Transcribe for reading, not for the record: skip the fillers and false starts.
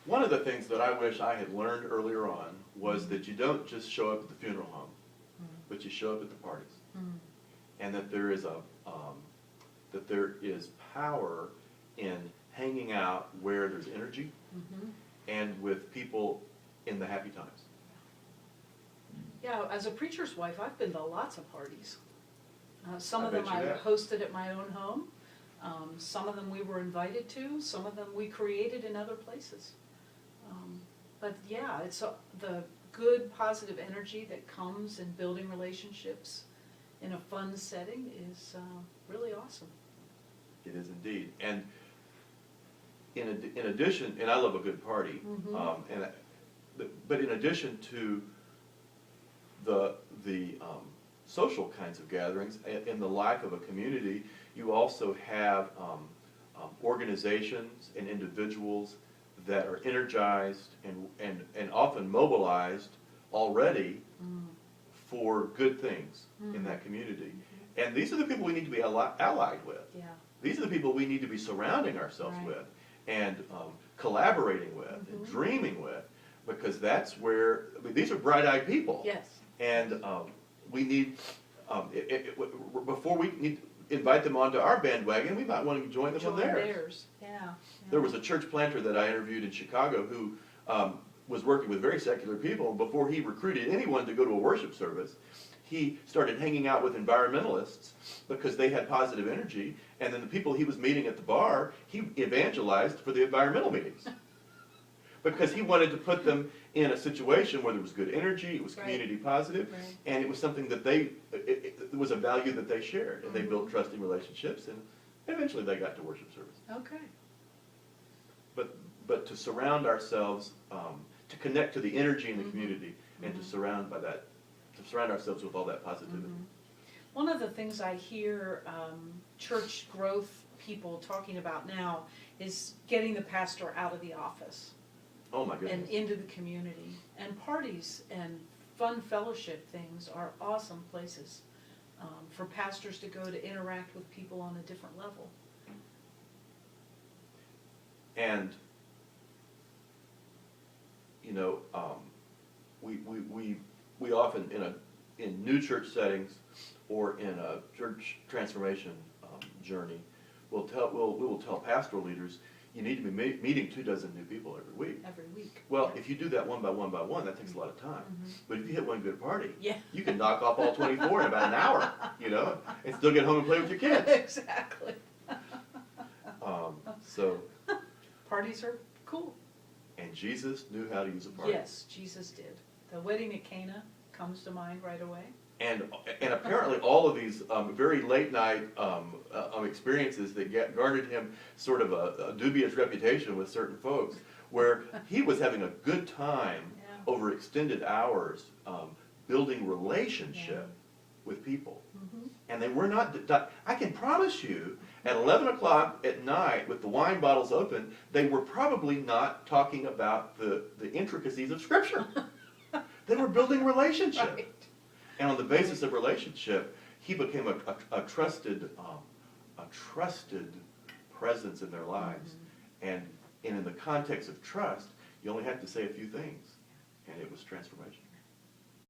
One of the things that I wish I had learned earlier on was that you don't just show up at the funeral home, but you show up at the parties, and that there is power in hanging out where there's energy and with people in the happy times. Yeah, as a preacher's wife, I've been to lots of parties. Some I of them bet you I have. hosted at my own home. Some of them we were invited to. Some of them we created in other places. But yeah, the good, positive energy that comes in building relationships in a fun setting is really awesome. It is indeed. And in addition, and I love a good party, but in addition to the social kinds of gatherings, in the life of a community, you also have organizations and individuals that are energized and often mobilized already for good things in that community. And these are the people we need to be allied with. Yeah. These are the people we need to be surrounding ourselves Right. with and collaborating with and dreaming with, because that's where, I mean, these are bright-eyed people. Yes. And we need, before we need to invite them onto our bandwagon, we might want to join them on theirs. Yeah. There was a church planter that I interviewed in Chicago who was working with very secular people. Before he recruited anyone to go to a worship service, he started hanging out with environmentalists because they had positive energy, and then the people he was meeting at the bar, he evangelized for the environmental meetings. Because he wanted to put them in a situation where there was good energy, it was Right. community positive, Right. and it was something that it was a value that they shared, and they built trusting relationships, and eventually they got to worship service. Okay. But to surround ourselves, to connect to the energy in the community, and to surround ourselves with all that positivity. One of the things I hear church growth people talking about now is getting the pastor out of the office Oh my and goodness. into the community. And parties and fun fellowship things are awesome places for pastors to go to interact with people on a different level. And, you know, we often in new church settings or in a church transformation journey, we will tell pastoral leaders, you need to be meeting 24 new people every week. Every week. Well, if you do that one by one, that takes a lot of time. But if you hit one good party, Yeah. you can knock off all 24 in about an hour, you know, and still get home and play with your kids. Exactly. So, Parties are cool. and Jesus knew how to use a party. Yes, Jesus did. The wedding at Cana comes to mind right away. And apparently all of these very late night experiences that garnered him sort of a dubious reputation with certain folks, where he was having a good time Yeah. over extended hours building relationship with people. And they were not, I can promise you, at 11 o'clock at night with the wine bottles open, they were probably not talking about the intricacies of Scripture. They were building relationship. Right. And on the basis of relationship, he became a trusted presence in their lives. And in the context of trust, you only had to say a few things, and it was transformation.